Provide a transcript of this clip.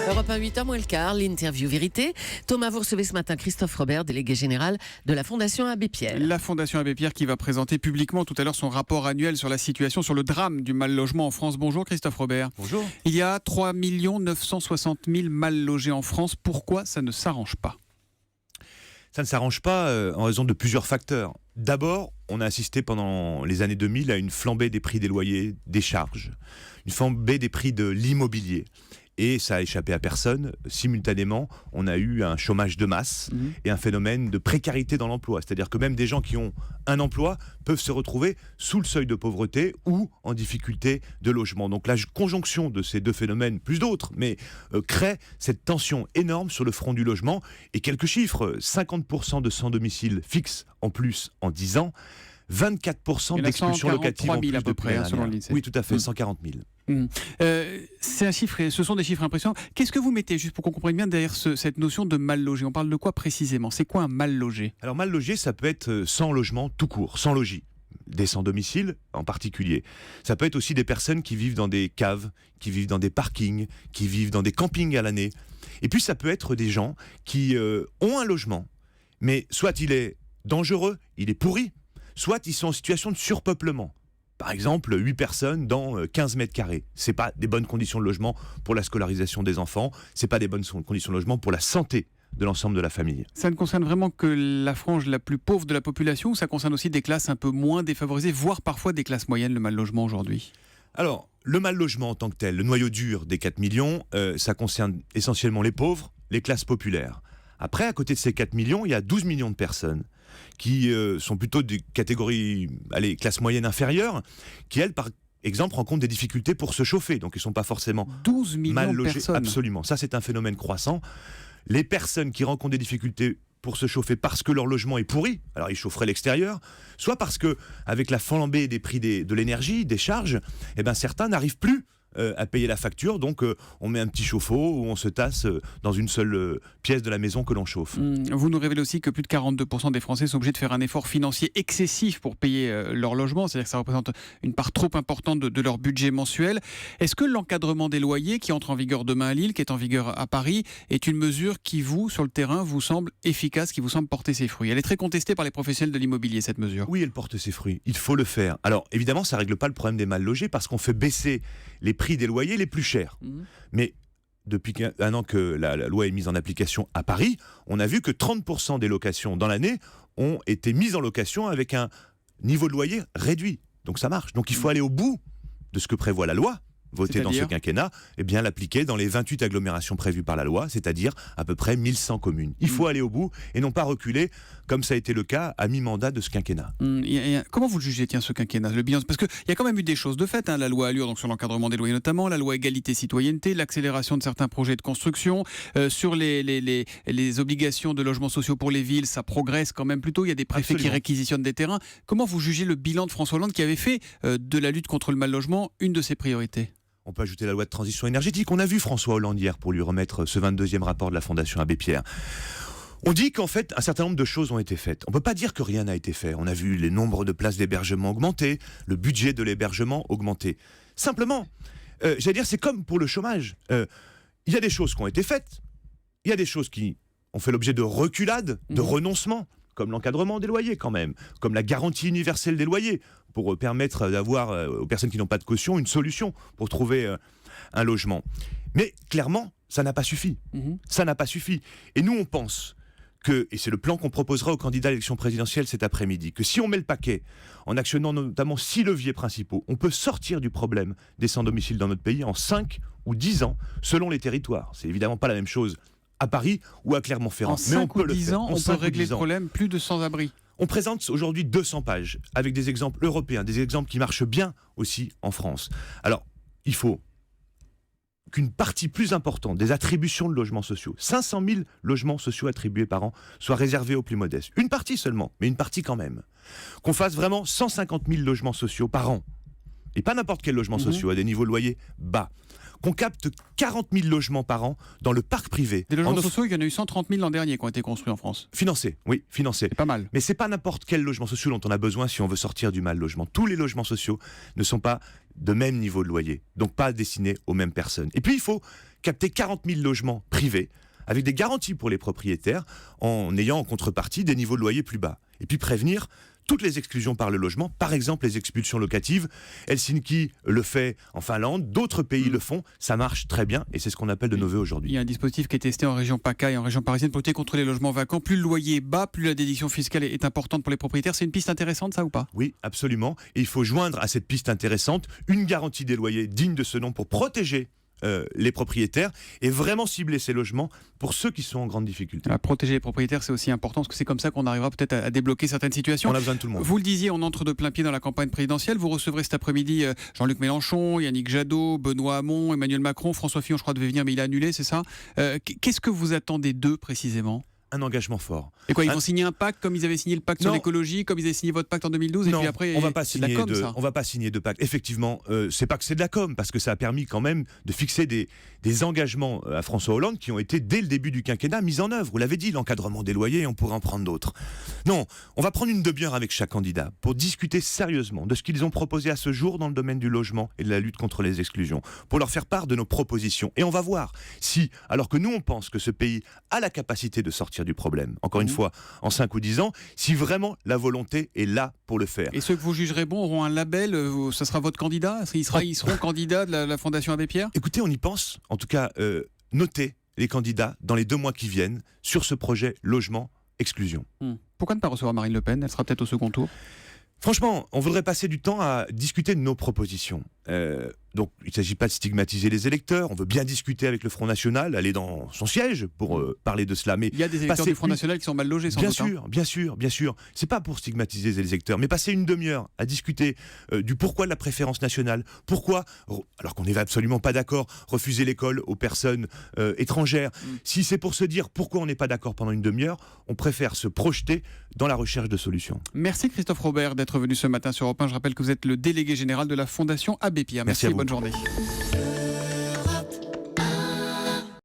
Europe 1, 8h moins le quart, l'interview vérité. Thomas, vous recevez ce matin Christophe Robert, délégué général de la Fondation Abbé Pierre. La Fondation Abbé Pierre qui va présenter publiquement tout à l'heure son rapport annuel sur la situation, sur le drame du mal logement en France. Bonjour Christophe Robert. Bonjour. Il y a 3 960 000 mal logés en France. Pourquoi ça ne s'arrange pas ? Ça ne s'arrange pas en raison de plusieurs facteurs. D'abord, on a assisté pendant les années 2000 à une flambée des prix des loyers, des charges, une flambée des prix de l'immobilier. Et ça a échappé à personne. Simultanément, on a eu un chômage de masse et un phénomène de précarité dans l'emploi. C'est-à-dire que même des gens qui ont un emploi peuvent se retrouver sous le seuil de pauvreté ou en difficulté de logement. Donc la conjonction de ces deux phénomènes, plus d'autres, mais crée cette tension énorme sur le front du logement. Et quelques chiffres, 50% de sans-domicile fixe en plus en 10 ans, 24% d'expulsions locatives en plus à peu près, selon l'INSEE. Oui, tout à fait, 140 000. C'est un chiffre, ce sont des chiffres impressionnants. Qu'est-ce que vous mettez, juste pour qu'on comprenne bien, derrière cette notion de mal logé ? On parle de quoi précisément ? C'est quoi un mal logé ? Alors mal logé, ça peut être sans logement tout court, sans logis. Des sans-domicile en particulier. Ça peut être aussi des personnes qui vivent dans des caves, qui vivent dans des parkings, qui vivent dans des campings à l'année. Et puis ça peut être des gens qui ont un logement, mais soit il est dangereux, il est pourri, soit ils sont en situation de surpeuplement. Par exemple, 8 personnes dans 15 mètres carrés. C'est pas des bonnes conditions de logement pour la scolarisation des enfants, c'est pas des bonnes conditions de logement pour la santé de l'ensemble de la famille. Ça ne concerne vraiment que la frange la plus pauvre de la population, ou ça concerne aussi des classes un peu moins défavorisées, voire parfois des classes moyennes, le mal logement aujourd'hui ? Alors, le mal logement en tant que tel, le noyau dur des 4 millions, ça concerne essentiellement les pauvres, les classes populaires. Après, à côté de ces 4 millions, il y a 12 millions de personnes qui sont plutôt des catégories, classes moyennes inférieures, qui, elles, par exemple, rencontrent des difficultés pour se chauffer. Donc, ils ne sont pas forcément 12 millions mal de logés. personnes. Absolument. Ça, c'est un phénomène croissant. Les personnes qui rencontrent des difficultés pour se chauffer parce que leur logement est pourri, alors ils chaufferaient l'extérieur, soit parce que, avec la flambée des prix de l'énergie, des charges, certains n'arrivent plus à payer la facture, donc on met un petit chauffe-eau ou on se tasse dans une seule pièce de la maison que l'on chauffe. Vous nous révélez aussi que plus de 42% des Français sont obligés de faire un effort financier excessif pour payer leur logement, c'est-à-dire que ça représente une part trop importante de leur budget mensuel. Est-ce que l'encadrement des loyers qui entre en vigueur demain à Lille, qui est en vigueur à Paris, est une mesure qui vous, sur le terrain, vous semble efficace, qui vous semble porter ses fruits ? Elle est très contestée par les professionnels de l'immobilier, cette mesure. Oui, elle porte ses fruits. Il faut le faire. Alors, évidemment, ça ne règle pas le problème des mal logés parce qu'on fait baisser les prix des loyers les plus chers. Mais depuis un an que la loi est mise en application à Paris, on a vu que 30% des locations dans l'année ont été mises en location avec un niveau de loyer réduit. Donc ça marche. Donc il faut aller au bout de ce que prévoit la loi, votée dans ce quinquennat, et bien l'appliquer dans les 28 agglomérations prévues par la loi, c'est-à-dire à peu près 1100 communes. Il faut aller au bout et non pas reculer, comme ça a été le cas à mi-mandat de ce quinquennat. Comment vous le jugez, ce quinquennat, le bilan ? Parce qu'il y a quand même eu des choses de fait, la loi Allure, donc sur l'encadrement des loyers notamment, la loi Égalité-Citoyenneté, l'accélération de certains projets de construction, sur les obligations de logements sociaux pour les villes, ça progresse quand même plutôt, il y a des préfets qui réquisitionnent des terrains. Comment vous jugez le bilan de François Hollande qui avait fait de la lutte contre le mal logement une de ses priorités ? On peut ajouter la loi de transition énergétique. On a vu François Hollande hier pour lui remettre ce 22e rapport de la Fondation Abbé Pierre. On dit qu'en fait, un certain nombre de choses ont été faites. On ne peut pas dire que rien n'a été fait. On a vu les nombres de places d'hébergement augmenter, le budget de l'hébergement augmenter. Simplement, c'est comme pour le chômage. Il y a des choses qui ont été faites. Il y a des choses qui ont fait l'objet de reculades, de renoncements, comme l'encadrement des loyers quand même, comme la garantie universelle des loyers, pour permettre d'avoir aux personnes qui n'ont pas de caution une solution pour trouver un logement. Mais clairement, ça n'a pas suffi. Ça n'a pas suffi. Et nous, on pense que, et c'est le plan qu'on proposera aux candidats à l'élection présidentielle cet après-midi, que si on met le paquet, en actionnant notamment 6 leviers principaux, on peut sortir du problème des sans-domicile dans notre pays en 5 ou 10 ans, selon les territoires. C'est évidemment pas la même chose à Paris ou à Clermont-Ferrand. En 5 ou 10 ans, on peut régler le problème, plus de sans-abri. On présente aujourd'hui 200 pages avec des exemples européens, des exemples qui marchent bien aussi en France. Alors, il faut qu'une partie plus importante des attributions de logements sociaux, 500 000 logements sociaux attribués par an, soient réservés aux plus modestes. Une partie seulement, mais une partie quand même. Qu'on fasse vraiment 150 000 logements sociaux par an. Et pas n'importe quel logement social, à des niveaux de loyer bas. qu'on capte 40 000 logements par an dans le parc privé. Des logements sociaux, il y en a eu 130 000 l'an dernier qui ont été construits en France. Financés, oui, financés. C'est pas mal. Mais c'est pas n'importe quel logement social dont on a besoin si on veut sortir du mal logement. Tous les logements sociaux ne sont pas de même niveau de loyer, donc pas destinés aux mêmes personnes. Et puis il faut capter 40 000 logements privés avec des garanties pour les propriétaires en ayant en contrepartie des niveaux de loyer plus bas. Et puis prévenir toutes les exclusions par le logement, par exemple les expulsions locatives. Helsinki le fait en Finlande, d'autres pays le font, ça marche très bien et c'est ce qu'on appelle de nos voeux aujourd'hui. Il y a un dispositif qui est testé en région PACA et en région parisienne pour lutter contre les logements vacants. Plus le loyer est bas, plus la déduction fiscale est importante pour les propriétaires. C'est une piste intéressante, ça ou pas ? Oui, absolument. Et il faut joindre à cette piste intéressante une garantie des loyers digne de ce nom pour protéger les propriétaires et vraiment cibler ces logements pour ceux qui sont en grande difficulté. Protéger les propriétaires, c'est aussi important parce que c'est comme ça qu'on arrivera peut-être à débloquer certaines situations. On a besoin de tout le monde. Vous le disiez, on entre de plein pied dans la campagne présidentielle. Vous recevrez cet après-midi Jean-Luc Mélenchon, Yannick Jadot, Benoît Hamon, Emmanuel Macron, François Fillon, je crois, devait venir, mais il a annulé, c'est ça ? Qu'est-ce que vous attendez d'eux précisément ? Un engagement fort. Et quoi, ils vont signer un pacte comme ils avaient signé le pacte sur l'écologie, comme ils avaient signé votre pacte en 2012 non, et puis après on va pas signer de la com, ça. on va pas signer de pacte. Effectivement, c'est pas que c'est de la com parce que ça a permis quand même de fixer des engagements à François Hollande qui ont été dès le début du quinquennat mis en œuvre. Vous l'avez dit, l'encadrement des loyers, on pourrait en prendre d'autres. Non, on va prendre une demi-heure avec chaque candidat pour discuter sérieusement de ce qu'ils ont proposé à ce jour dans le domaine du logement et de la lutte contre les exclusions, pour leur faire part de nos propositions. Et on va voir si, alors que nous on pense que ce pays a la capacité de sortir du problème, encore une fois, en 5 ou 10 ans, si vraiment la volonté est là pour le faire. Et ceux que vous jugerez bons auront un label, ça sera votre candidat ? Ils seront candidats de la Fondation Abbé Pierre ? Écoutez, on y pense. En tout cas, notez les candidats dans les 2 mois qui viennent sur ce projet logement exclusion. Pourquoi ne pas recevoir Marine Le Pen ? Elle sera peut-être au second tour. Franchement, on voudrait passer du temps à discuter de nos propositions. Donc, il ne s'agit pas de stigmatiser les électeurs. On veut bien discuter avec le Front National, aller dans son siège pour parler de cela. Mais il y a des électeurs du Front National qui sont mal logés, sans doute. Bien sûr. C'est pas pour stigmatiser les électeurs, mais passer une demi-heure à discuter du pourquoi de la préférence nationale. Pourquoi, alors qu'on n'est absolument pas d'accord, refuser l'école aux personnes étrangères. Si c'est pour se dire pourquoi on n'est pas d'accord pendant une demi-heure, on préfère se projeter dans la recherche de solutions. Merci Christophe Robert d'être venu ce matin sur Europe 1. Je rappelle que vous êtes le délégué général de la Fondation Abbé Pierre. Merci et bonne journée.